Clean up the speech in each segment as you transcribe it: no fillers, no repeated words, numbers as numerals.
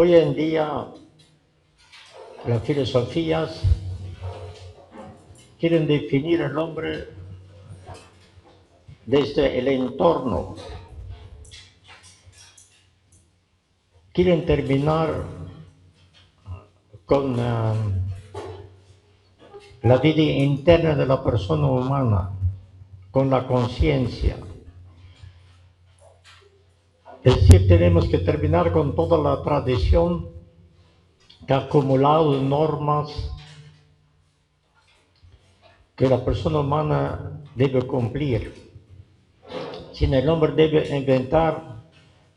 Hoy en día las filosofías quieren definir al hombre desde el entorno, quieren terminar con la vida interna de la persona humana, con la conciencia. Es decir, tenemos que terminar con toda la tradición que ha acumulado normas que la persona humana debe cumplir. Sino el hombre debe inventar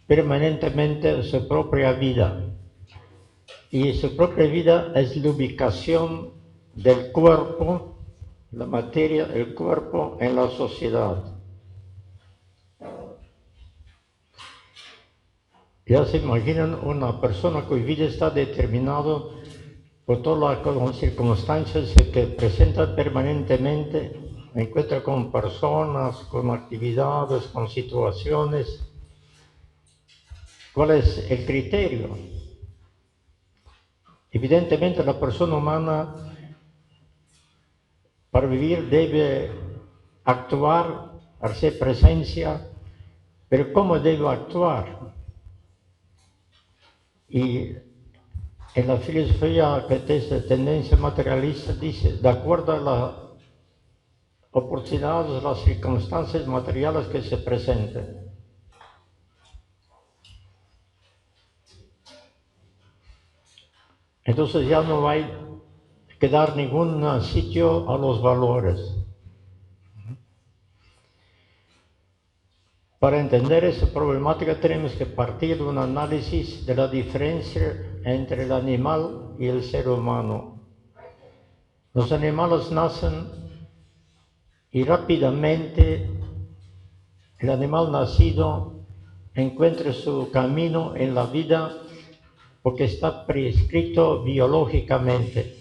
permanentemente su propia vida. Y su propia vida es la ubicación del cuerpo, la materia del cuerpo en la sociedad. Ya se imaginan una persona cuya vida está determinada por todas las circunstancias que presenta permanentemente, encuentra con personas, con actividades, con situaciones. ¿Cuál es el criterio? Evidentemente la persona humana para vivir debe actuar, hacer presencia, pero ¿cómo debe actuar? Y en la filosofía que tiene tendencia materialista dice, de acuerdo a las oportunidades, las circunstancias materiales que se presenten. Entonces ya no hay que dar ningún sitio a los valores. Para entender esa problemática tenemos que partir de un análisis de la diferencia entre el animal y el ser humano. Los animales nacen y rápidamente el animal nacido encuentra su camino en la vida porque está prescrito biológicamente.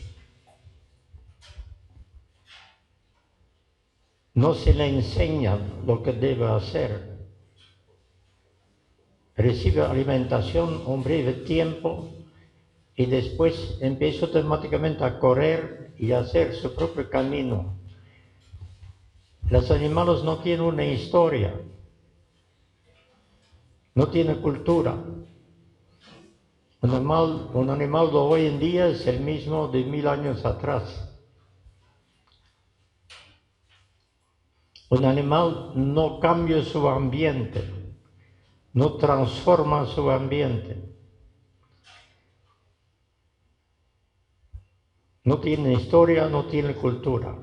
No se le enseña lo que debe hacer. Recibe alimentación un breve tiempo y después empieza automáticamente a correr y a hacer su propio camino. Los animales no tienen una historia, no tienen cultura. Un animal de hoy en día es el mismo de 1000 años atrás. Un animal no cambia su ambiente, no transforma su ambiente. No tiene historia, no tiene cultura.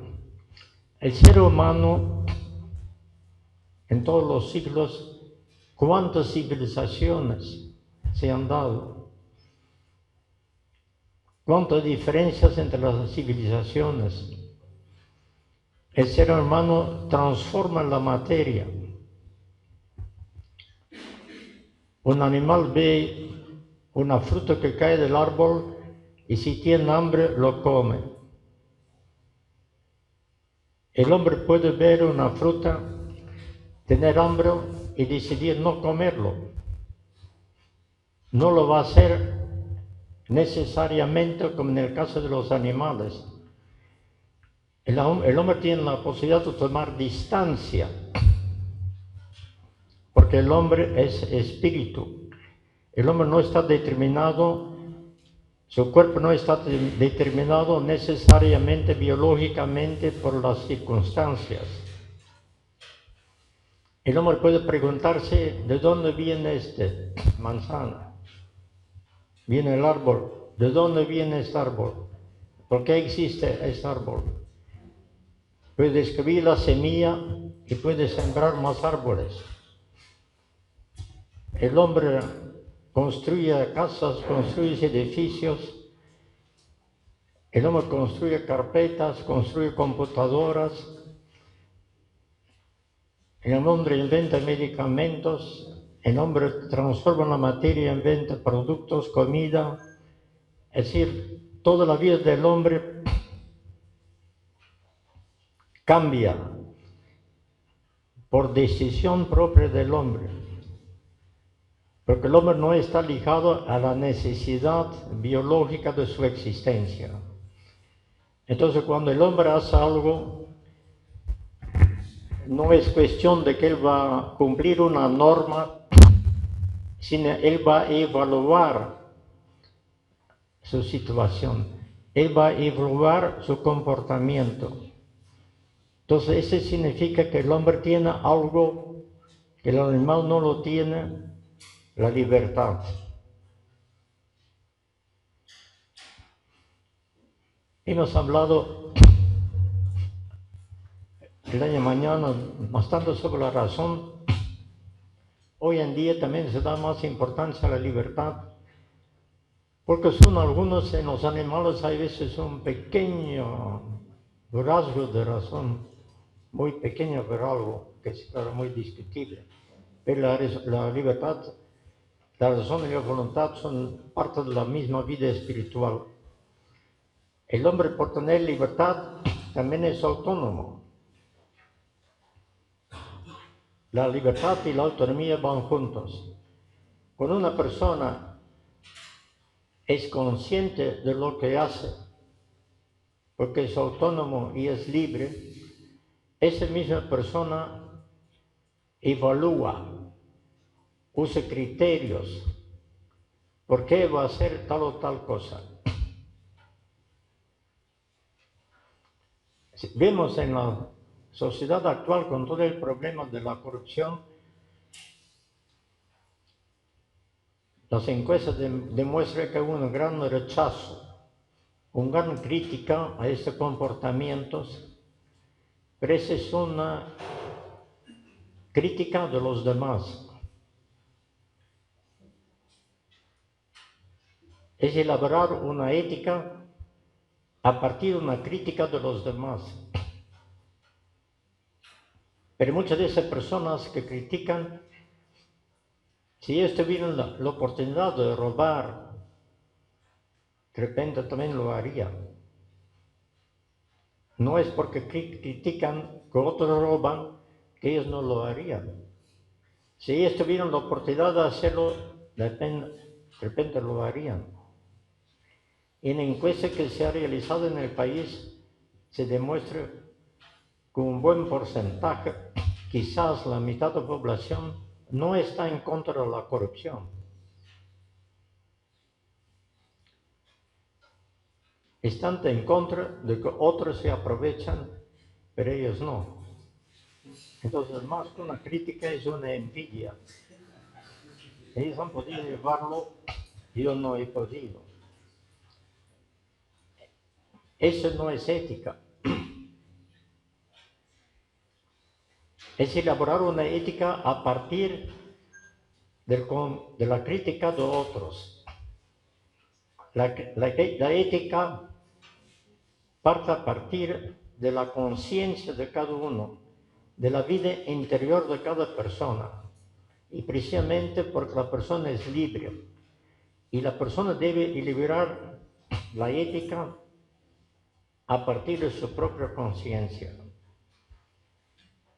El ser humano, en todos los siglos, ¿cuántas civilizaciones se han dado? ¿Cuántas diferencias entre las civilizaciones? El ser humano transforma la materia. Un animal ve una fruta que cae del árbol y si tiene hambre lo come. El hombre puede ver una fruta, tener hambre y decidir no comerlo. No lo va a hacer necesariamente como en el caso de los animales. El hombre tiene la posibilidad de tomar distancia, porque el hombre es espíritu. El hombre no está determinado, su cuerpo no está determinado necesariamente biológicamente por las circunstancias. El hombre puede preguntarse, ¿de dónde viene este manzana? Viene el árbol. ¿De dónde viene este árbol? ¿Por qué existe este árbol? Puede escribir la semilla y puede sembrar más árboles. El hombre construye casas, construye edificios. El hombre construye carpetas, construye computadoras. El hombre inventa medicamentos. El hombre transforma la materia, inventa productos, comida. Es decir, toda la vida del hombre cambia por decisión propia del hombre. Porque el hombre no está ligado a la necesidad biológica de su existencia. Entonces, cuando el hombre hace algo, no es cuestión de que él va a cumplir una norma, sino él va a evaluar su situación, él va a evaluar su comportamiento. Entonces, eso significa que el hombre tiene algo que el animal no lo tiene, la libertad. Hemos hablado el año mañana bastante sobre la razón. Hoy en día también se da más importancia a la libertad, porque son algunos en los animales, hay veces un pequeño rasgo de razón, muy pequeño, pero algo que es claro, muy discutible. Pero la libertad, la razón y la voluntad son parte de la misma vida espiritual. El hombre, por tener libertad, también es autónomo. La libertad y la autonomía van juntos. Cuando una persona es consciente de lo que hace, porque es autónomo y es libre, esa misma persona evalúa, usa criterios, por qué va a hacer tal o tal cosa. Vemos en la sociedad actual, con todo el problema de la corrupción, las encuestas demuestran que hay un gran rechazo, una gran crítica a estos comportamientos, pero esa es una crítica de los demás. Es elaborar una ética a partir de una crítica de los demás. Pero muchas de esas personas que critican, si ellos tuvieran la oportunidad de robar, de repente también lo harían. No es porque critican que otros roban que ellos no lo harían. Si ellos tuvieran la oportunidad de hacerlo, de repente lo harían. En la encuesta que se ha realizado en el país se demuestra que un buen porcentaje, quizás la mitad de la población, no está en contra de la corrupción. Están en contra de que otros se aprovechan, pero ellos no. Entonces, más que una crítica, es una envidia. Ellos han podido llevarlo, yo no he podido. Eso no es ética. Es elaborar una ética a partir de la crítica de otros. La ética parte a partir de la conciencia de cada uno, de la vida interior de cada persona. Y precisamente porque la persona es libre. Y la persona debe elaborar la ética a partir de su propia conciencia.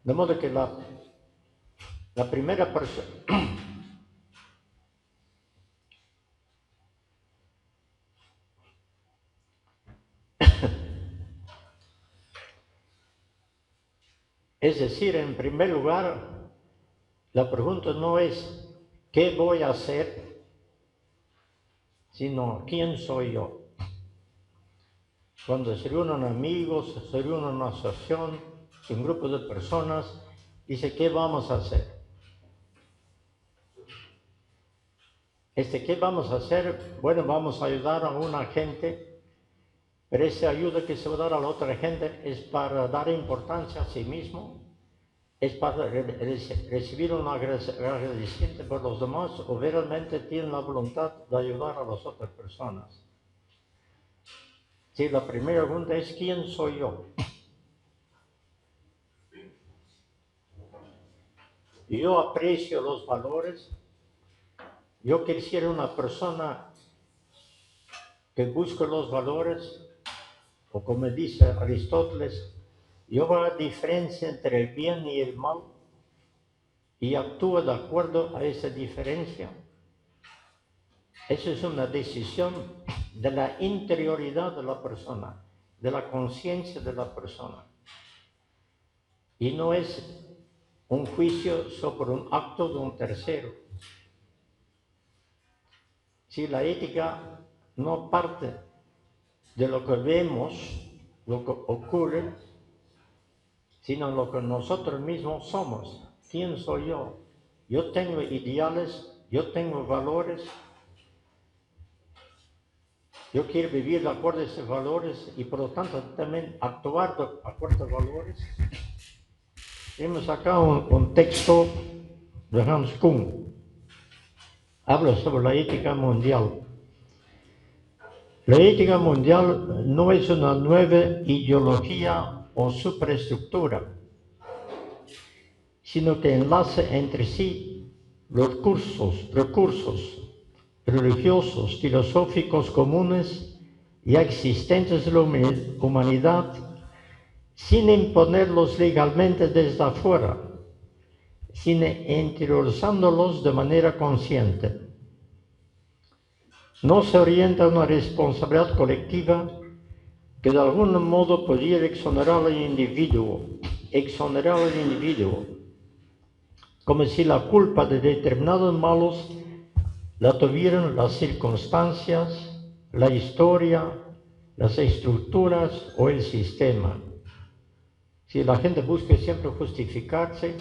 De modo que la primera persona es decir, en primer lugar, la pregunta no es ¿qué voy a hacer?, sino ¿quién soy yo? Cuando se reúnen amigos, se reúnen una asociación, un grupo de personas, dice ¿qué vamos a hacer? ¿Qué vamos a hacer? Bueno, vamos a ayudar a una gente, pero esa ayuda que se va a dar a la otra gente es para dar importancia a sí mismo, es para recibir un agradecimiento por los demás, o realmente tienen la voluntad de ayudar a las otras personas. Sí, la primera pregunta es ¿quién soy yo? Yo aprecio los valores. Yo quisiera una persona que busque los valores, o como dice Aristóteles, yo veo la diferencia entre el bien y el mal y actúo de acuerdo a esa diferencia. Eso es una decisión de la interioridad de la persona, de la conciencia de la persona. Y no es un juicio sobre un acto de un tercero. Si la ética no parte de lo que vemos, lo que ocurre, sino lo que nosotros mismos somos. ¿Quién soy yo? Yo tengo ideales, yo tengo valores, yo quiero vivir de acuerdo a esos valores y por lo tanto también actuar de acuerdo a valores. Tenemos acá un texto de Hans Kuhn. Habla sobre la ética mundial. La ética mundial no es una nueva ideología o superestructura, sino que enlaza entre sí los recursos religiosos, filosóficos comunes ya existentes de la humanidad, sin imponerlos legalmente desde afuera, sino interiorizándolos de manera consciente. No se orienta a una responsabilidad colectiva que de algún modo pudiera exonerar al individuo, como si la culpa de determinados malos la tuvieran las circunstancias, la historia, las estructuras o el sistema. Si la gente busca siempre justificarse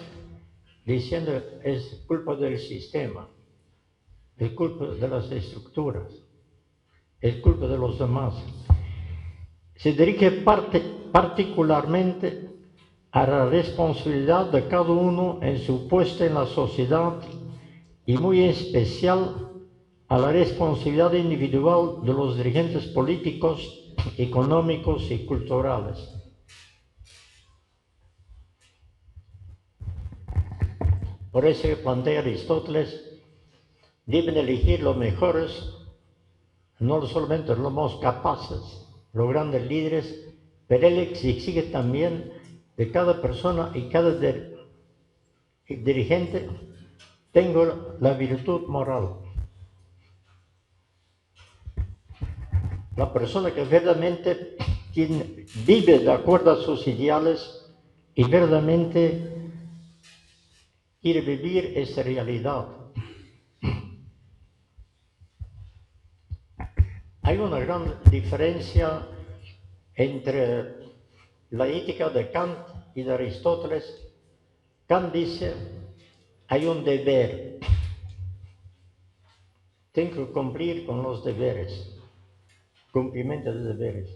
diciendo es culpa del sistema, es culpa de las estructuras, es culpa de los demás. Se dirige particularmente a la responsabilidad de cada uno en su puesto en la sociedad y muy especial a la responsabilidad individual de los dirigentes políticos, económicos y culturales. Por eso plantea Aristóteles, deben elegir los mejores, no solamente los más capaces, los grandes líderes, pero él exige también de cada persona y cada dirigente tenga la virtud moral. La persona que verdaderamente vive de acuerdo a sus ideales y verdaderamente quiere vivir esa realidad. Hay una gran diferencia entre la ética de Kant y de Aristóteles. Kant dice, hay un deber, tengo que cumplir con los deberes, cumplimiento de deberes.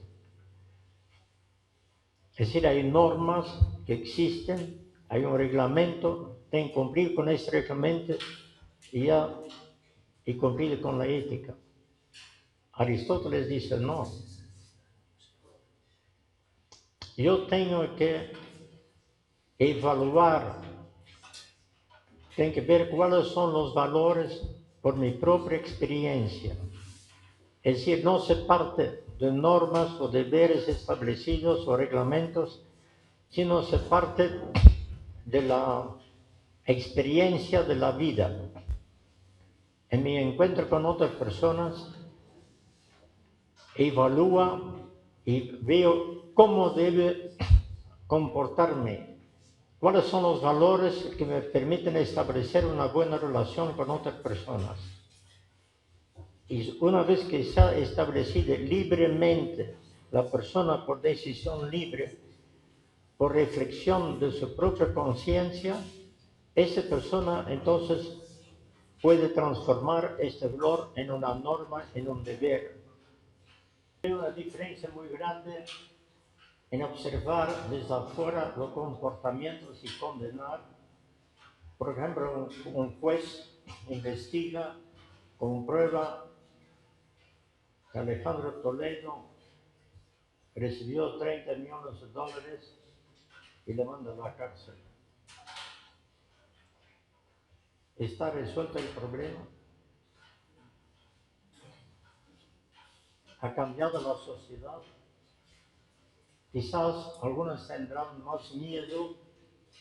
Es decir, hay normas que existen, hay un reglamento, tengo que cumplir con ese reglamento y cumplir con la ética. Aristóteles dice, no, yo tengo que evaluar, tengo que ver cuáles son los valores por mi propia experiencia. Es decir, no se parte de normas o deberes establecidos o reglamentos, sino se parte de la experiencia de la vida. En mi encuentro con otras personas, evalúa y veo cómo debe comportarme, cuáles son los valores que me permiten establecer una buena relación con otras personas. Y una vez que se ha establecido libremente la persona por decisión libre, por reflexión de su propia conciencia, esa persona entonces puede transformar este valor en una norma, en un deber. Hay una diferencia muy grande en observar desde afuera los comportamientos y condenar. Por ejemplo, un juez investiga, comprueba que Alejandro Toledo recibió 30 millones de dólares y le manda a la cárcel. ¿Está resuelto el problema? ¿Ha cambiado la sociedad? Quizás algunos tendrán más miedo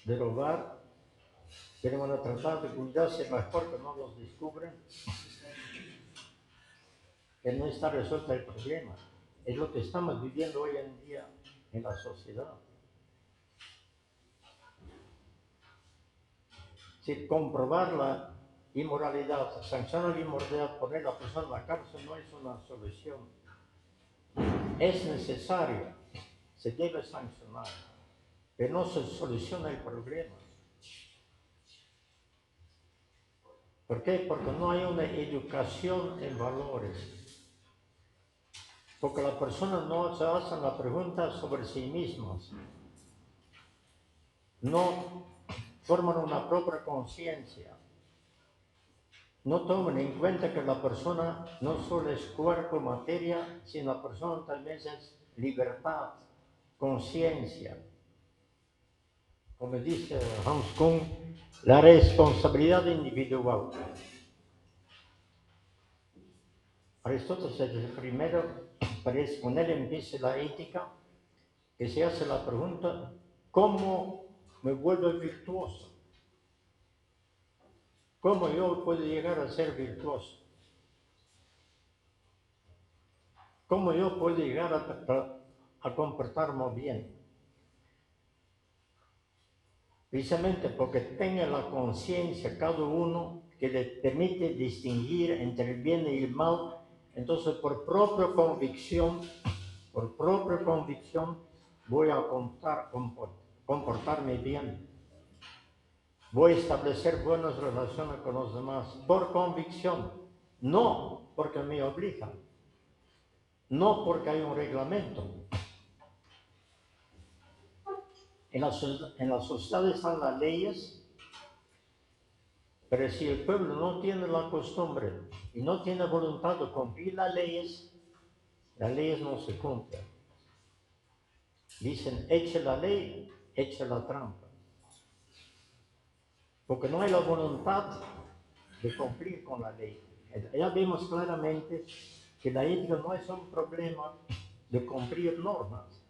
de robar, pero van a tratar de cuidarse mejor que no los descubran. que no está resuelto el problema. Es lo que estamos viviendo hoy en día en la sociedad. Si comprobar la inmoralidad, sancionar la inmoralidad, poner a la persona en la cárcel no es una solución. Es necesario, se debe sancionar, pero no se soluciona el problema. ¿Por qué? Porque no hay una educación en valores. Porque las personas no se hacen la pregunta sobre sí mismas. No forman una propia conciencia. No toman en cuenta que la persona no solo es cuerpo, materia, sino la persona también es libertad, conciencia. Como dice Hans Kuhn, la responsabilidad individual. Aristóteles es el primero, con él empieza la ética, que se hace la pregunta, ¿cómo me vuelvo virtuoso? ¿Cómo yo puedo llegar a ser virtuoso? ¿Cómo yo puedo llegar a comportarme bien? Precisamente porque tenga la conciencia cada uno que le permite distinguir entre el bien y el mal, entonces por propia convicción voy a comportarme bien. Voy a establecer buenas relaciones con los demás por convicción, no porque me obligan, no porque hay un reglamento. En la sociedad están las leyes, pero si el pueblo no tiene la costumbre y no tiene voluntad de cumplir las leyes no se cumplen. Dicen, eche la ley, eche la trampa. Porque no hay la voluntad de cumplir con la ley. Ya vemos claramente que la ética no es un problema de cumplir normas.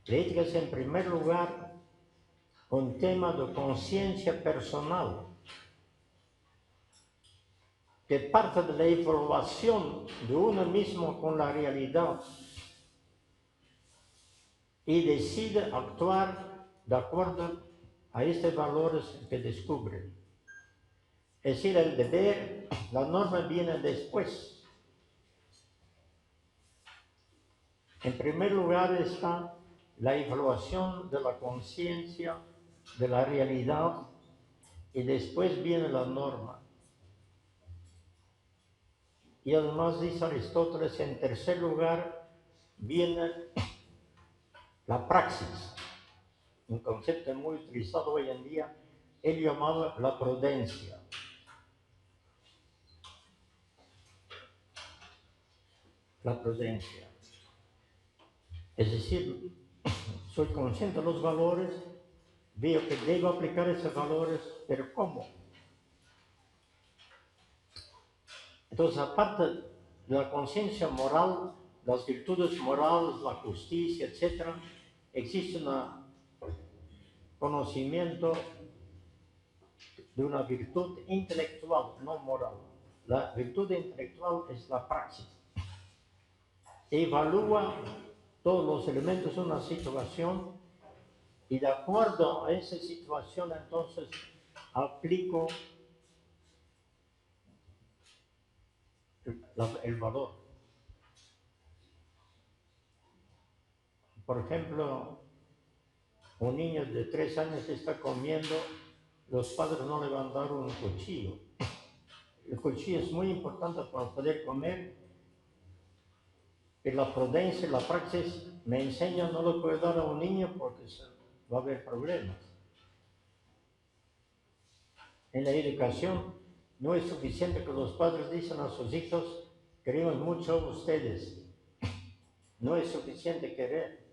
La ética es en primer lugar un tema de conciencia personal que parte de la evaluación de uno mismo con la realidad y decide actuar de acuerdo a estos valores que descubre. Es decir, el deber, la norma viene después. En primer lugar está la evaluación de la conciencia, de la realidad, y después viene la norma. Y además dice Aristóteles, en tercer lugar viene la praxis, un concepto muy utilizado hoy en día, él llamado la prudencia. La prudencia. Es decir, soy consciente de los valores, veo que debo aplicar esos valores, pero ¿cómo? Entonces, aparte de la conciencia moral, las virtudes morales, la justicia, etc., existe un conocimiento de una virtud intelectual, no moral. La virtud intelectual es la praxis. Evalúa todos los elementos de una situación y de acuerdo a esa situación entonces aplico el valor. Por ejemplo, un niño de 3 años está comiendo, los padres no le van a dar un cuchillo. El cuchillo es muy importante para poder comer, pero la prudencia, la praxis me enseña no lo puedo dar a un niño porque va a haber problemas. En la educación no es suficiente que los padres dicen a sus hijos, queremos mucho a ustedes. No es suficiente querer,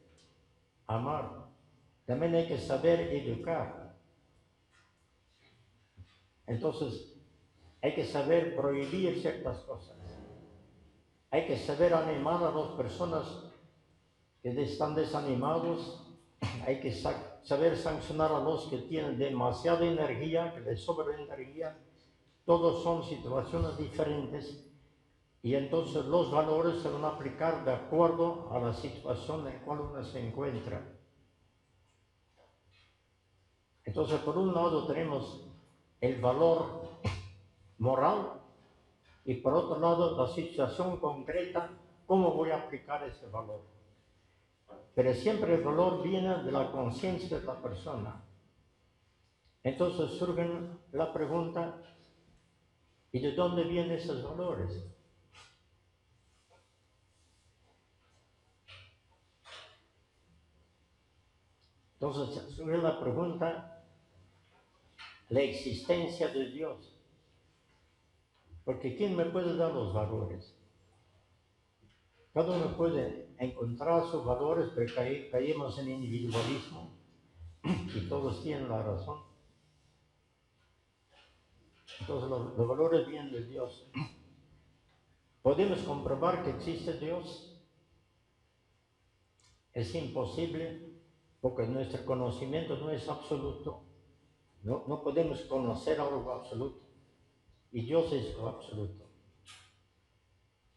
amar. También hay que saber educar. Entonces, hay que saber prohibir ciertas cosas. Hay que saber animar a las personas que están desanimados. Hay que saber sancionar a los que tienen demasiada energía, que les sobra energía. Todos son situaciones diferentes, y entonces los valores se van a aplicar de acuerdo a la situación en la cual uno se encuentra. Entonces, por un lado tenemos el valor moral y por otro lado la situación concreta, cómo voy a aplicar ese valor. Pero siempre el valor viene de la conciencia de la persona. Entonces surge la pregunta, ¿y de dónde vienen esos valores? Entonces surge la pregunta, la existencia de Dios. Porque ¿quién me puede dar los valores? Cada uno puede encontrar sus valores, pero caemos en individualismo y todos tienen la razón. Entonces los valores vienen de Dios. ¿Podemos comprobar que existe Dios? Es imposible porque nuestro conocimiento no es absoluto. No podemos conocer algo absoluto. Y Dios es lo absoluto.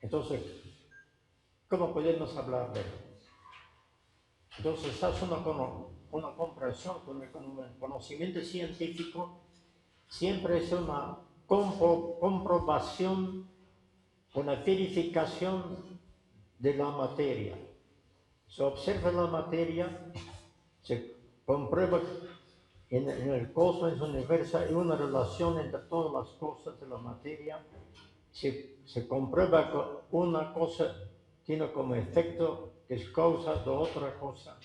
Entonces, ¿cómo podemos hablar de él? Entonces, haz una comprensión con el conocimiento científico, siempre es una comprobación, una verificación de la materia. Se observa la materia, se comprueba en el cosmos, en el universo, hay una relación entre todas las cosas de la materia. Se comprueba que una cosa tiene como efecto que es causa de otra cosa.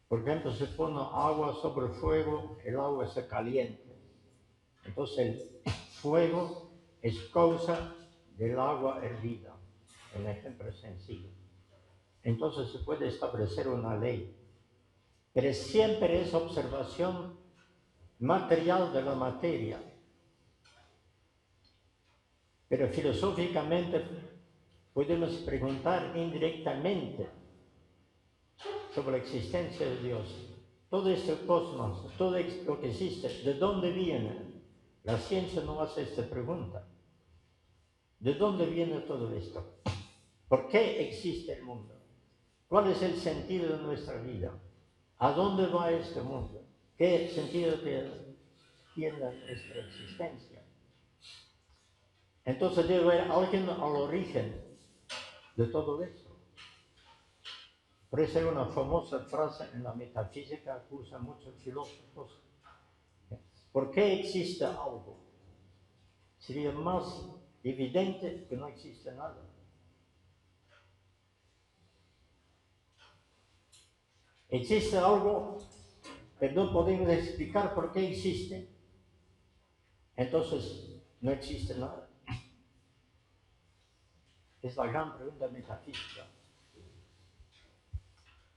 Por ejemplo, se pone agua sobre el fuego, el agua se calienta. Entonces el fuego es causa del agua hervida, en ejemplo sencillo. Entonces se puede establecer una ley, pero siempre es observación material de la materia. Pero filosóficamente podemos preguntar indirectamente sobre la existencia de Dios. Todo este cosmos, todo lo que existe, ¿de dónde viene? La ciencia no hace esta pregunta. ¿De dónde viene todo esto? ¿Por qué existe el mundo? ¿Cuál es el sentido de nuestra vida? ¿A dónde va este mundo? ¿Qué sentido tiene nuestra existencia? Entonces debe haber alguien al origen de todo esto. Por eso hay una famosa frase en la metafísica que usan muchos filósofos. ¿Por qué existe algo? Sería más evidente que no existe nada. Existe algo, pero no podemos explicar por qué existe. Entonces, no existe nada. Es la gran pregunta metafísica.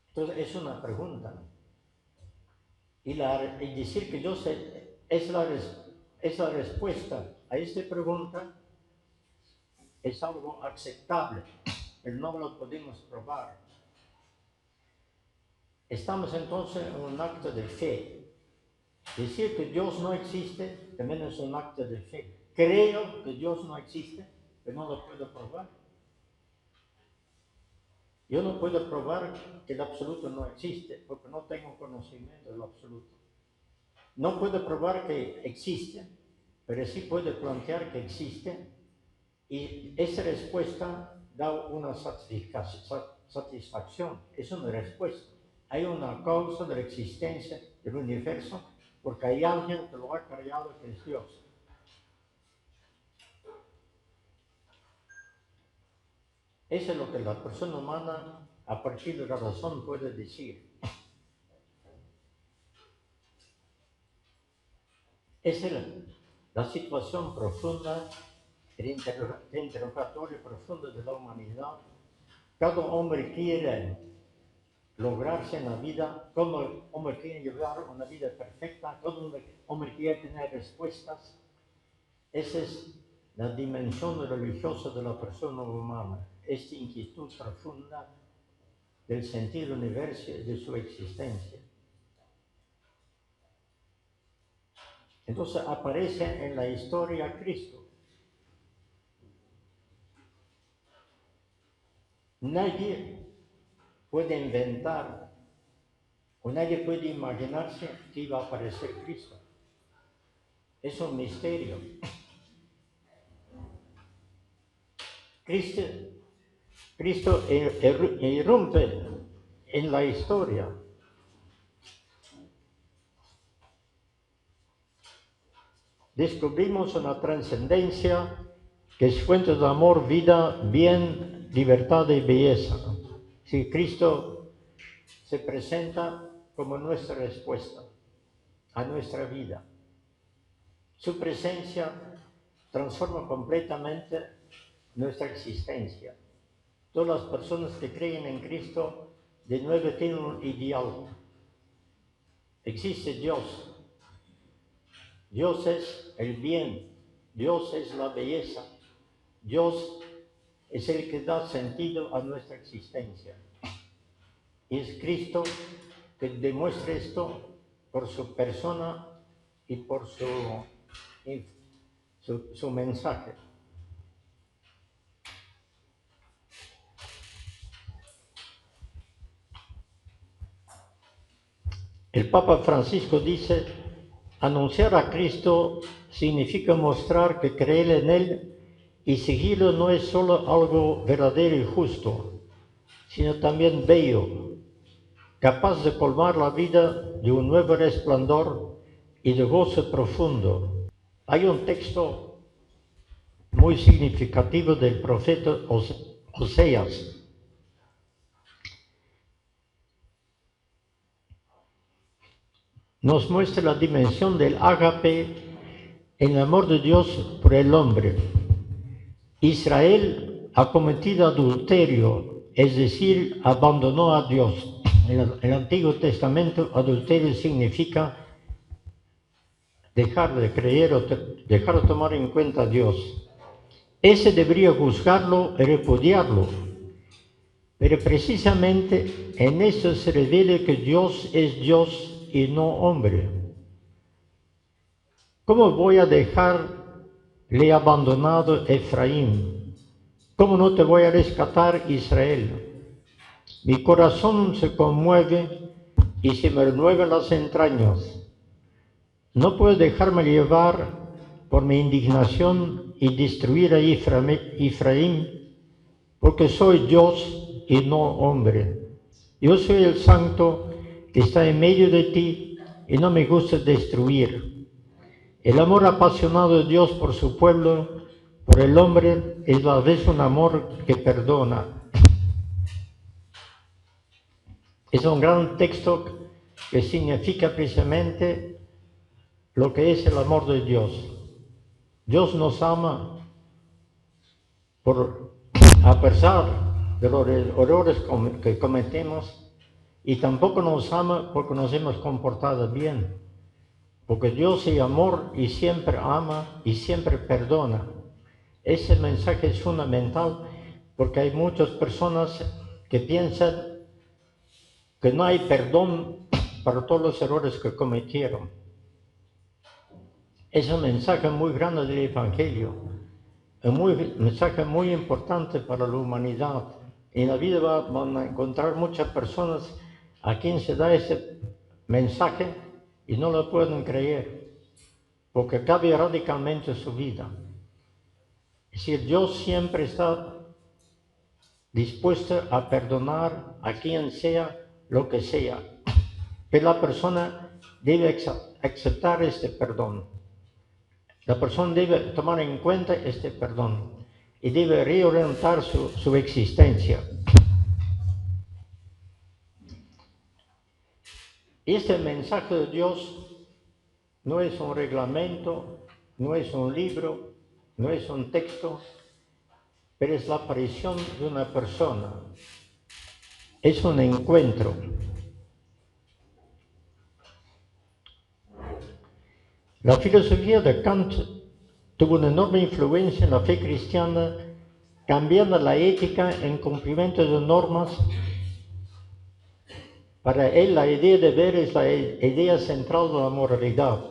Entonces, es una pregunta. Y decir que yo sé es la respuesta a esta pregunta es algo aceptable, pero no lo podemos probar. Estamos entonces en un acto de fe. Decir que Dios no existe también es un acto de fe. Creo que Dios no existe, pero no lo puedo probar. Yo no puedo probar que el absoluto no existe porque no tengo conocimiento del absoluto. No puedo probar que existe, pero sí puedo plantear que existe y esa respuesta da una satisfacción, es una respuesta. Hay una causa de la existencia del universo porque hay alguien que lo ha creado, que es Dios. Eso es lo que la persona humana, a partir de la razón, puede decir. Esa es la situación profunda, el interrogatorio profundo de la humanidad. Cada hombre quiere lograrse en la vida, todo hombre quiere llevar una vida perfecta, todo hombre quiere tener respuestas. Esa es la dimensión religiosa de la persona humana, esta inquietud profunda del sentido del universo y de su existencia. Entonces aparece en la historia Cristo. Nadie puede inventar o nadie puede imaginarse que iba a aparecer Cristo. Es un misterio. Cristo irrumpe en la historia. Descubrimos una trascendencia que es fuente de amor, vida, bien, libertad y belleza. Si Cristo se presenta como nuestra respuesta a nuestra vida. Su presencia transforma completamente nuestra existencia. Todas las personas que creen en Cristo de nuevo tienen un ideal. Existe Dios. Dios es el bien. Dios es la belleza. Dios es el que da sentido a nuestra existencia. Y es Cristo que demuestra esto por su persona y por su mensaje. El Papa Francisco dice, anunciar a Cristo significa mostrar que creer en Él y seguirlo no es solo algo verdadero y justo, sino también bello, capaz de colmar la vida de un nuevo resplandor y de gozo profundo. Hay un texto muy significativo del profeta Oseas. Nos muestra la dimensión del ágape en el amor de Dios por el hombre. Israel ha cometido adulterio, es decir, abandonó a Dios. En el Antiguo Testamento, adulterio significa dejar de creer o dejar de tomar en cuenta a Dios. Ese debería juzgarlo y repudiarlo. Pero precisamente en eso se revela que Dios es Dios y no hombre. ¿Cómo voy a dejarle abandonado Efraín? ¿Cómo no te voy a rescatar, Israel? Mi corazón se conmueve y se me renuevan las entrañas. No puedo dejarme llevar por mi indignación y destruir a Efraín, porque soy Dios y no hombre. Yo soy el santo que está en medio de ti y no me gusta destruir. El amor apasionado de Dios por su pueblo, por el hombre, es a la vez un amor que perdona. Es un gran texto que significa precisamente lo que es el amor de Dios. Dios nos ama a pesar de los errores que cometemos, y tampoco nos ama porque nos hemos comportado bien, porque Dios es amor y siempre ama y siempre perdona. Ese mensaje es fundamental porque hay muchas personas que piensan que no hay perdón para todos los errores que cometieron. Es un mensaje muy grande del Evangelio, un mensaje muy importante para la humanidad. En la vida van a encontrar muchas personas a quien se da ese mensaje y no lo pueden creer, porque cambia radicalmente su vida. Es decir, Dios siempre está dispuesto a perdonar a quien sea lo que sea, pero la persona debe aceptar este perdón. La persona debe tomar en cuenta este perdón y debe reorientar su existencia. Este mensaje de Dios no es un reglamento, no es un libro, no es un texto, pero es la aparición de una persona. Es un encuentro. La filosofía de Kant tuvo una enorme influencia en la fe cristiana, cambiando la ética en cumplimiento de normas. Para él, la idea de ver es la idea central de la moralidad.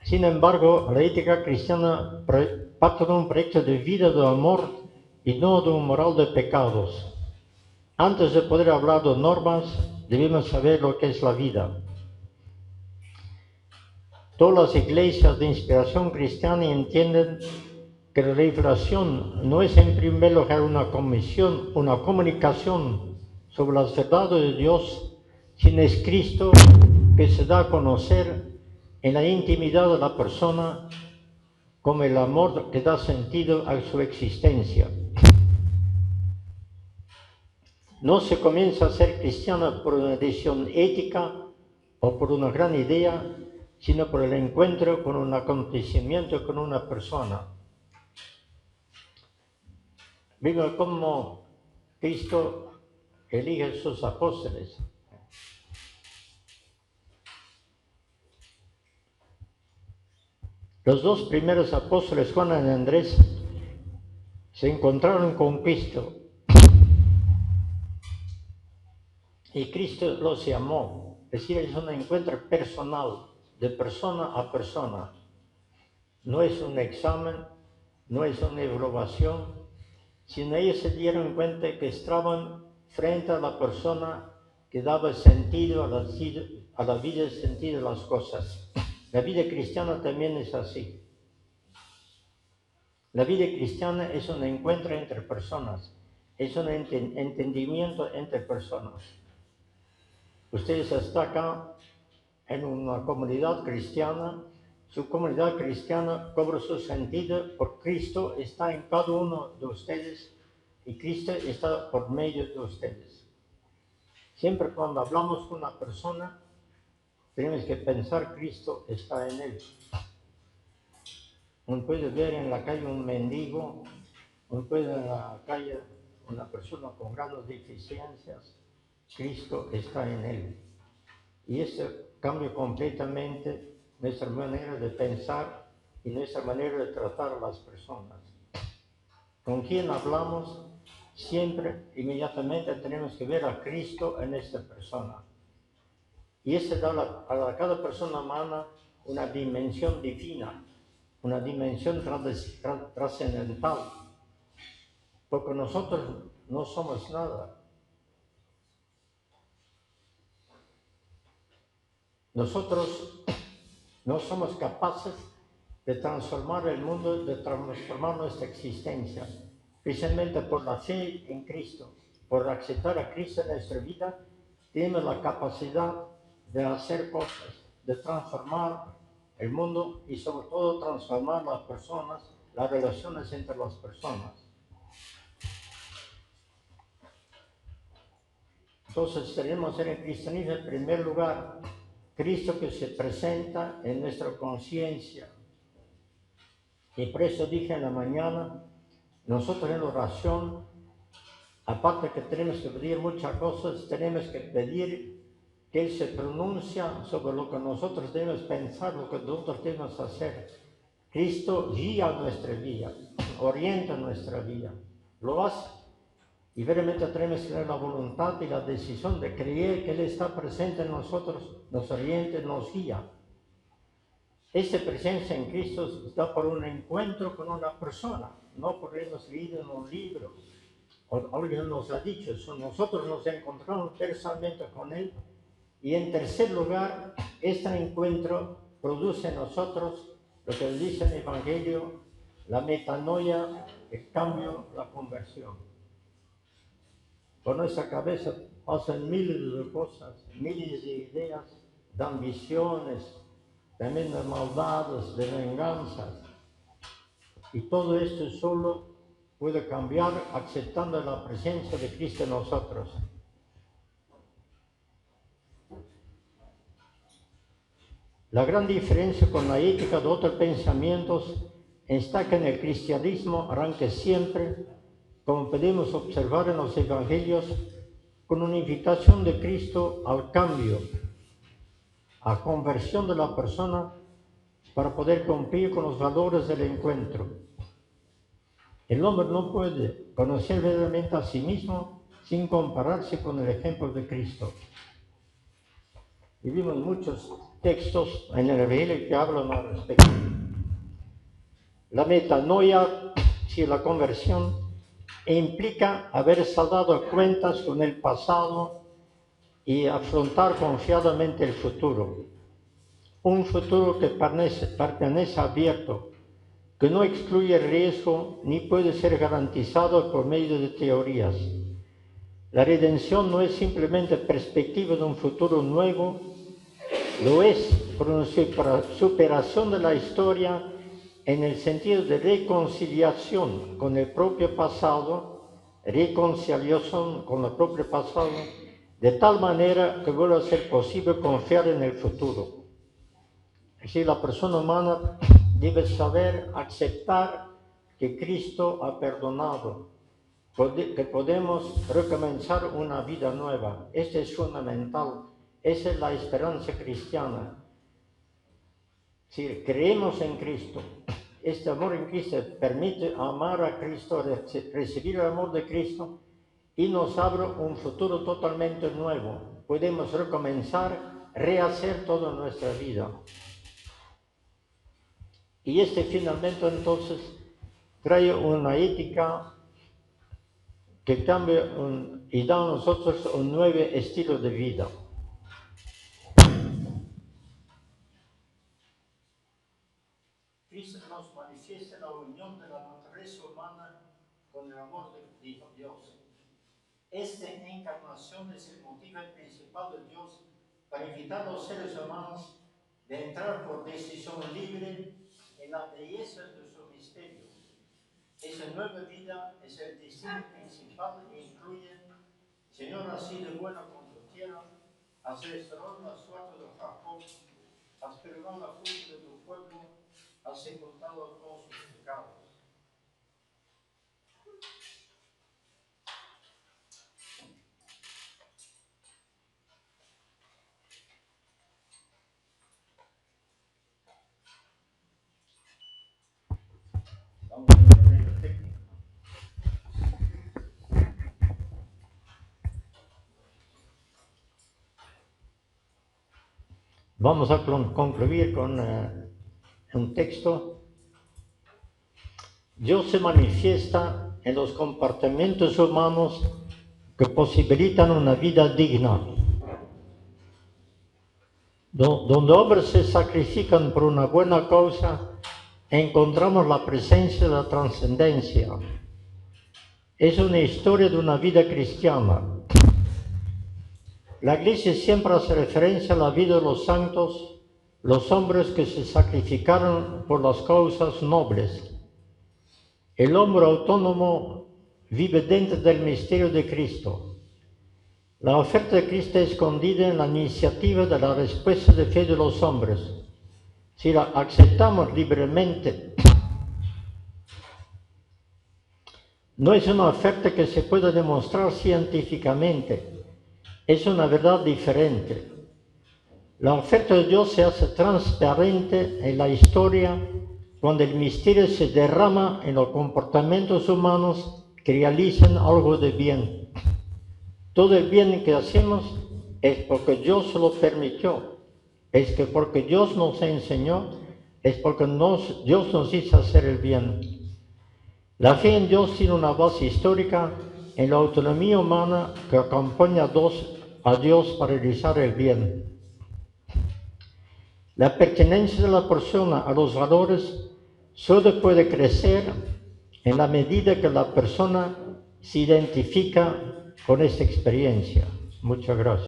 Sin embargo, la ética cristiana parte de un proyecto de vida de amor y no de un moral de pecados. Antes de poder hablar de normas, debemos saber lo que es la vida. Todas las iglesias de inspiración cristiana entienden que la revelación no es en primer lugar una comunicación sobre las verdades de Dios, sino es Cristo que se da a conocer en la intimidad de la persona como el amor que da sentido a su existencia. No se comienza a ser cristiano por una decisión ética o por una gran idea, sino por el encuentro con un acontecimiento con una persona. Vimos cómo Cristo elige a sus apóstoles. Los dos primeros apóstoles, Juan y Andrés, se encontraron con Cristo y Cristo los llamó. Es decir, es un encuentro personal, de persona a persona. No es un examen, no es una evaluación, sino ellos se dieron cuenta que estaban frente a la persona que daba sentido a la vida y sentido a las cosas. La vida cristiana también es así. La vida cristiana es un encuentro entre personas, es un entendimiento entre personas. Ustedes están acá en una comunidad cristiana, su comunidad cristiana cobra su sentido porque Cristo está en cada uno de ustedes y Cristo está por medio de ustedes. Siempre cuando hablamos con una persona, tenemos que pensar Cristo está en él. Uno puede ver en la calle un mendigo, uno puede ver en la calle una persona con grandes deficiencias, Cristo está en él. Y eso cambia completamente nuestra manera de pensar y nuestra manera de tratar a las personas. Con quien hablamos, siempre, inmediatamente tenemos que ver a Cristo en esta persona. Y eso da a cada persona humana una dimensión divina, una dimensión trascendental, porque nosotros no somos nada. Nosotros no somos capaces de transformar el mundo, de transformar nuestra existencia. Precisamente por la fe en Cristo, por aceptar a Cristo en nuestra vida, tenemos la capacidad de hacer cosas, de transformar el mundo y sobre todo transformar las personas, las relaciones entre las personas. Entonces tenemos en el cristianismo en primer lugar Cristo que se presenta en nuestra conciencia. Y por eso dije en la mañana, nosotros en la oración, aparte que tenemos que pedir muchas cosas, tenemos que pedir que Él se pronuncia sobre lo que nosotros debemos pensar, lo que nosotros debemos hacer. Cristo guía nuestra vida, orienta nuestra vida, lo hace. Y verdaderamente tenemos que tener la voluntad y la decisión de creer que Él está presente en nosotros, nos orienta, nos guía. Esta presencia en Cristo está por un encuentro con una persona, no por habernos leído en un libro. O alguien nos ha dicho eso, nosotros nos encontramos personalmente con Él. Y en tercer lugar, este encuentro produce en nosotros lo que dice el Evangelio, la metanoia, el cambio, la conversión. Por nuestra cabeza pasan miles de cosas, miles de ideas, de ambiciones, también de maldades, de venganzas. Y todo esto solo puede cambiar aceptando la presencia de Cristo en nosotros. La gran diferencia con la ética de otros pensamientos está que en el cristianismo arranca siempre, como podemos observar en los evangelios, con una invitación de Cristo al cambio, a conversión de la persona para poder cumplir con los valores del encuentro. El hombre no puede conocer verdaderamente a sí mismo sin compararse con el ejemplo de Cristo. Y vimos muchos textos en el Evangelio que hablan al respecto. La metanoia, si la conversión, implica haberse dado cuentas con el pasado y afrontar confiadamente el futuro. Un futuro que permanece abierto, que no excluye riesgo ni puede ser garantizado por medio de teorías. La redención no es simplemente perspectiva de un futuro nuevo, lo es por una superación de la historia en el sentido de reconciliación con el propio pasado, de tal manera que vuelva a ser posible confiar en el futuro. Es decir, la persona humana debe saber aceptar que Cristo ha perdonado, que podemos recomenzar una vida nueva. Esto es fundamental. Esa es la esperanza cristiana. Si creemos en Cristo, este amor en Cristo permite amar a Cristo, recibir el amor de Cristo y nos abre un futuro totalmente nuevo. Podemos recomenzar, rehacer toda nuestra vida. Y finalmente entonces trae una ética que cambia y da a nosotros un nuevo estilo de vida. Cristo nos manifiesta la unión de la naturaleza humana con el amor de Dios. Esta encarnación es el motivo principal de Dios para invitar a los seres humanos de entrar por decisión libre en la belleza de su misterio. Esa nueva vida es el destino principal e incluye: Señor, has sido bueno con tu tierra, has restaurado la suerte de Jacob, has perdonado la culpa de tu pueblo, has sepultado todos sus pecados. Vamos a ver la técnica. Vamos a concluir con un texto. Dios se manifiesta en los comportamientos humanos que posibilitan una vida digna. Donde hombres se sacrifican por una buena causa, encontramos la presencia de la trascendencia. Es una historia de una vida cristiana. La Iglesia siempre hace referencia a la vida de los santos, los hombres que se sacrificaron por las causas nobles. El hombre autónomo vive dentro del misterio de Cristo. La oferta de Cristo es escondida en la iniciativa de la respuesta de fe de los hombres. Si la aceptamos libremente, no es una oferta que se pueda demostrar científicamente, es una verdad diferente. La oferta de Dios se hace transparente en la historia cuando el misterio se derrama en los comportamientos humanos que realizan algo de bien. Todo el bien que hacemos es porque Dios lo permitió, es que porque Dios nos enseñó, es porque Dios nos hizo hacer el bien. La fe en Dios tiene una base histórica en la autonomía humana que acompaña a Dios para realizar el bien. La pertenencia de la persona a los valores solo puede crecer en la medida que la persona se identifica con esta experiencia. Muchas gracias.